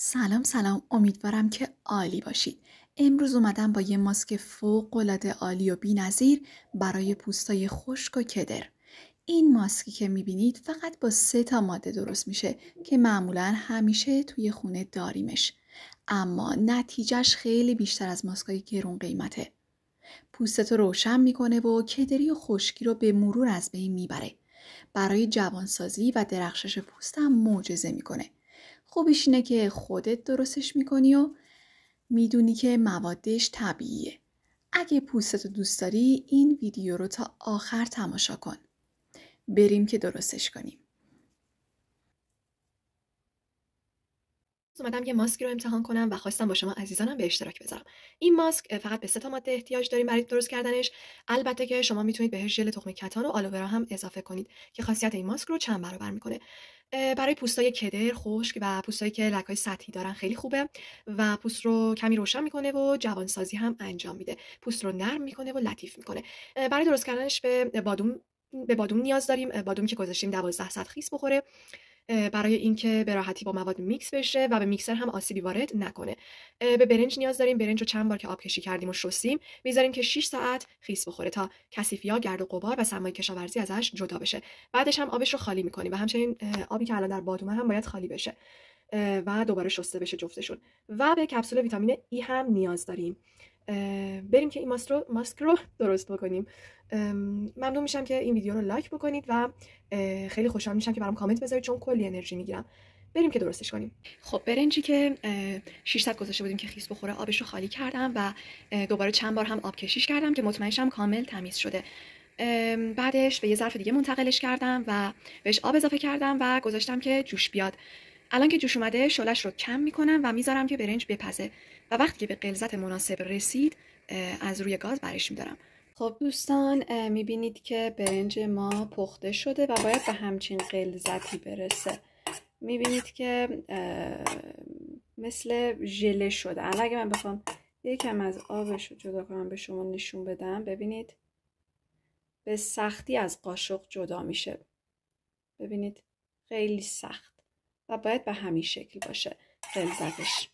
سلام، امیدوارم که عالی باشید. امروز اومدم با یه ماسک فوق‌العاده عالی و بی‌نظیر برای پوستای خشک و کدر. این ماسکی که میبینید فقط با 3 تا ماده درست میشه که معمولاً همیشه توی خونه داریمش. اما نتیجهش خیلی بیشتر از ماسکای گرون قیمته. پوستتو روشن میکنه و کدری و خشکی رو به مرور از بین میبره. برای جوانسازی و درخشش پوست هم معجزه میکنه. خوبیش اینه که خودت درستش میکنی و میدونی که موادش طبیعیه. اگه پوستتو دوست داری این ویدیو رو تا آخر تماشا کن. بریم که درستش کنیم. اومدم یه ماسک رو امتحان کنم و خواستم با شما عزیزانم به اشتراک بذارم. این ماسک فقط به 3 تا ماده احتیاج داریم برای درست کردنش. البته که شما میتونید بهش ژل تخم کتان و آلوورا هم اضافه کنید که خاصیت این ماسک رو چند برابر میکنه. برای پوستای کدر، خشک و پوستایی که لک‌های سطحی دارن خیلی خوبه و پوست رو کمی روشن میکنه و جوانسازی هم انجام میده. پوست رو نرم میکنه و لطیف میکنه. برای درست کردنش به بادوم نیاز داریم. بادوم که گذاشتیم 12 ساعت خیس بخوره برای اینکه به راحتی با مواد میکس بشه و به میکسر هم آسیبی وارد نکنه. به برنج نیاز داریم. برنج رو چند بار که آب کشی کردیم و شستیم میذاریم که 6 ساعت خیس بخوره تا کثیفی‌ها، گرد و غبار و سمای کشاورزی ازش جدا بشه. بعدش هم آبش رو خالی میکنیم و همچنین آبی که الان در بادومه هم باید خالی بشه و دوباره شسته بشه جفتشون. و به کپسول ویتامین ای هم نیاز داریم. بریم که این ماسک رو درست بکنیم. ممنون میشم که این ویدیو رو لایک بکنید و خیلی خوشحال میشم که برام کامنت بذارید چون کلی انرژی میگیرم. بریم که درستش کنیم. خب برنجی که 6 ساعت گذاشته بودیم که خیس بخوره آبش رو خالی کردم و دوباره چند بار هم آب کشیش کردم که مطمئن شم کامل تمیز شده. بعدش به یه ظرف دیگه منتقلش کردم و بهش آب اضافه کردم و گذاشتم که جوش بیاد. الان که جوش اومده شعله‌اش رو کم میکنم و میذارم که برنج بپزه و وقتی که به غلظت مناسب رسید از روی گاز برش میدارم. خب دوستان میبینید که برنج ما پخته شده و باید به همچین غلظتی برسه. میبینید که مثل ژله شده. الان اگه من بخوام یکم از آبش رو جدا کنم به شما نشون بدم، ببینید به سختی از قاشق جدا میشه. ببینید خیلی سخت و باید به همین شکل باشه غلظتش.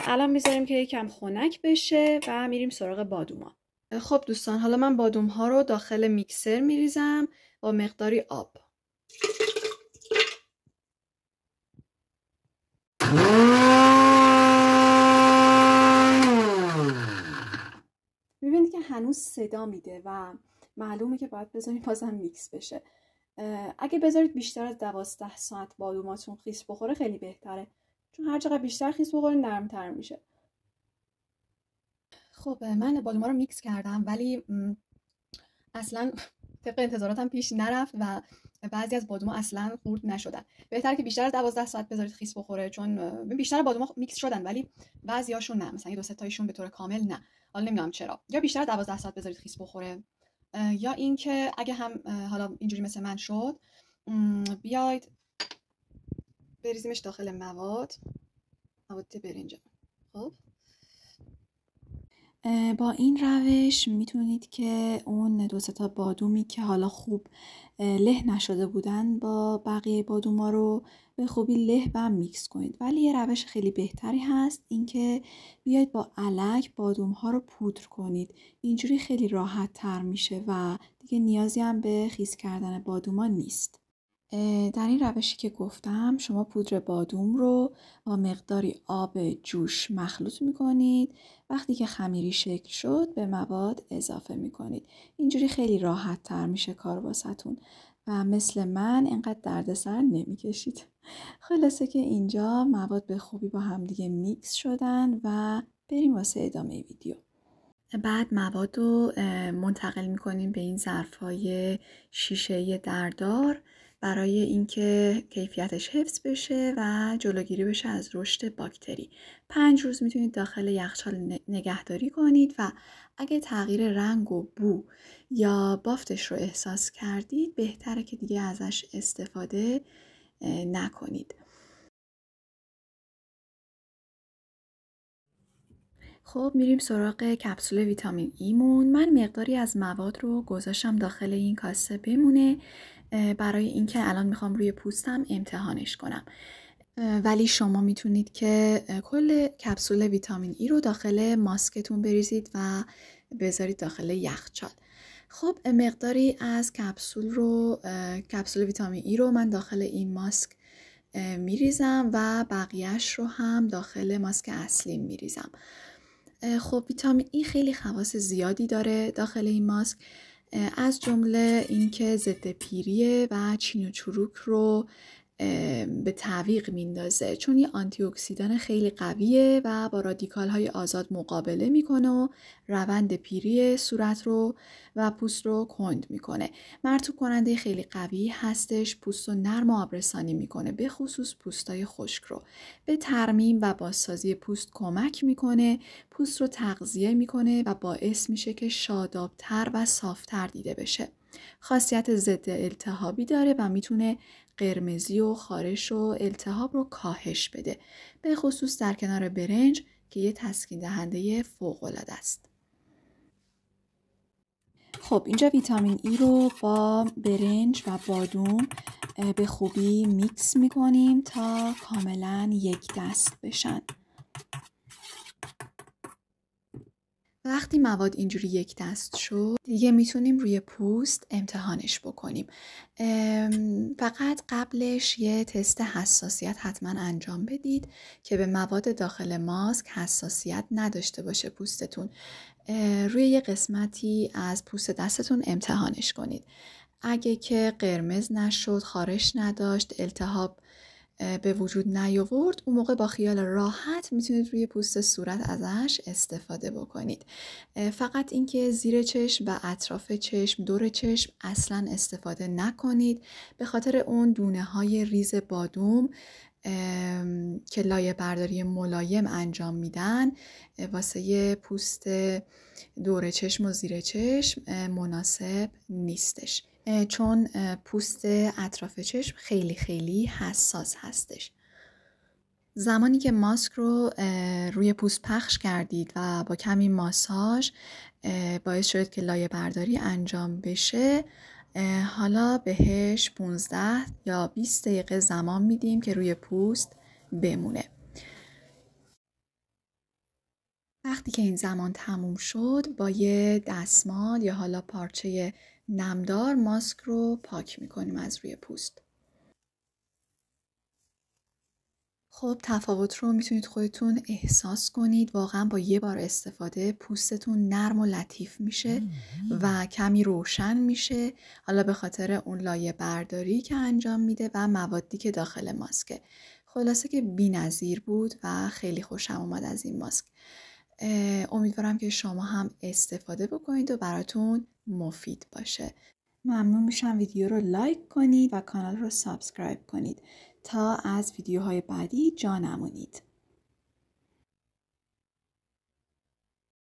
الان میذاریم که یکم خنک بشه و میریم سراغ بادوما. خب دوستان حالا من بادوم ها رو داخل میکسر میریزم با مقداری آب. میبینید که هنوز صدا میده و معلومه که باید بذارید بازم میکس بشه. اگه بذارید بیشتر از 12 ساعت بادوماتون خیس بخوره خیلی بهتره، چون هر چقدر بیشتر خیس بخوره نرمتر میشه. خب من بادوما رو میکس کردم ولی اصلا طبق انتظاراتم پیش نرفت و بعضی از بادوما اصلا خورد نشدن. بهتره که بیشتر از 12 ساعت بذارید خیس بخوره، چون بیشتر بادوما میکس شدن ولی بعضیاشون نه، مثلا 2 3 تایشون به طور کامل نه. حالا نمیدونم چرا. یا بیشتر از 12 ساعت بذارید خیس بخوره یا اینکه اگه هم حالا اینجوری مثل من شد بیاید بریزیمش داخل مواد برنج. خب با این روش میتونید که اون 2 تا بادومی که حالا خوب له نشده بودن با بقیه بادوما رو به خوبی له و میکس کنید. ولی یه روش خیلی بهتری هست، اینکه بیاید با الک بادوم ها رو پودر کنید. اینجوری خیلی راحت تر میشه و دیگه نیازی هم به خیس کردن بادوما نیست. در این روشی که گفتم شما پودر بادوم رو با مقداری آب جوش مخلوط میکنید. وقتی که خمیری شکل شد به مواد اضافه میکنید. اینجوری خیلی راحت تر میشه کار واسهتون و مثل من اینقدر دردسر نمیکشید. خلاصه که اینجا مواد به خوبی با همدیگه میکس شدن و بریم واسه ادامه ویدیو. بعد مواد رو منتقل میکنیم به این ظرف‌های شیشه‌ای دردار برای اینکه کیفیتش حفظ بشه و جلوگیری بشه از رشد باکتری. 5 روز میتونید داخل یخچال نگهداری کنید و اگه تغییر رنگ و بو یا بافتش رو احساس کردید بهتره که دیگه ازش استفاده نکنید. خب میریم سراغ کپسول ویتامین ایمون. من مقداری از مواد رو گذاشتم داخل این کاسه بمونه برای اینکه الان میخوام روی پوستم امتحانش کنم. ولی شما میتونید که کل کپسول ویتامین ای رو داخل ماسکتون بریزید و بذارید داخل یخچال. خب مقداری از کپسول ویتامین ای رو من داخل این ماسک میریزم و بقیهش رو هم داخل ماسک اصلی میریزم. خب ویتامین ای خیلی خواص زیادی داره داخل این ماسک، از جمله اینکه ضد پیریه و چین و چروک رو به تعویق میندازه، چون یه آنتی اکسیدان خیلی قویه و با رادیکال های آزاد مقابله میکنه و روند پیری صورت رو و پوست رو کند میکنه. مرطوب کننده خیلی قوی هستش، پوست رو نرم و آبرسانی میکنه، به خصوص پوستای خشک رو. به ترمیم و بازسازی پوست کمک میکنه، پوست رو تغذیه میکنه و باعث میشه که شادابتر و صافتر دیده بشه. خاصیت ضد التهابی داره و میتونه قرمزی و خارش و التهاب رو کاهش بده، به خصوص در کنار برنج که یه تسکین دهنده فوق‌العاده است. خب اینجا ویتامین ای رو با برنج و بادوم به خوبی میکس میکنیم تا کاملا یک دست بشن. وقتی مواد اینجوری یک دست شد دیگه میتونیم روی پوست امتحانش بکنیم. فقط قبلش یه تست حساسیت حتما انجام بدید که به مواد داخل ماسک حساسیت نداشته باشه پوستتون. روی یه قسمتی از پوست دستتون امتحانش کنید. اگه که قرمز نشد، خارش نداشت، التهاب به وجود نیاورد، اون موقع با خیال راحت میتونید روی پوست صورت ازش استفاده بکنید. فقط اینکه زیر چشم و اطراف چشم، دور چشم اصلا استفاده نکنید، به خاطر اون دونه های ریز بادوم که لایه برداری ملایم انجام میدن واسه پوست دور چشم و زیر چشم مناسب نیستش، چون پوست اطراف چشم خیلی خیلی حساس هستش. زمانی که ماسک رو روی پوست پخش کردید و با کمی ماساژ باعث شد که لایه برداری انجام بشه، حالا بهش 15 یا 20 دقیقه زمان میدیم که روی پوست بمونه. وقتی که این زمان تموم شد با یه دستمال یا حالا پارچه نمدار ماسک رو پاک میکنیم از روی پوست. خب تفاوت رو میتونید خودتون احساس کنید. واقعا با یه بار استفاده پوستتون نرم و لطیف میشه و کمی روشن میشه، حالا به خاطر اون لایه برداری که انجام میده و موادی که داخل ماسکه. خلاصه که بی‌نظیر بود و خیلی خوشم اومد از این ماسک. امیدوارم که شما هم استفاده بکنید و براتون مفید باشه. ممنون میشم ویدیو رو لایک کنید و کانال رو سابسکرایب کنید تا از ویدیوهای بعدی جا نمونید.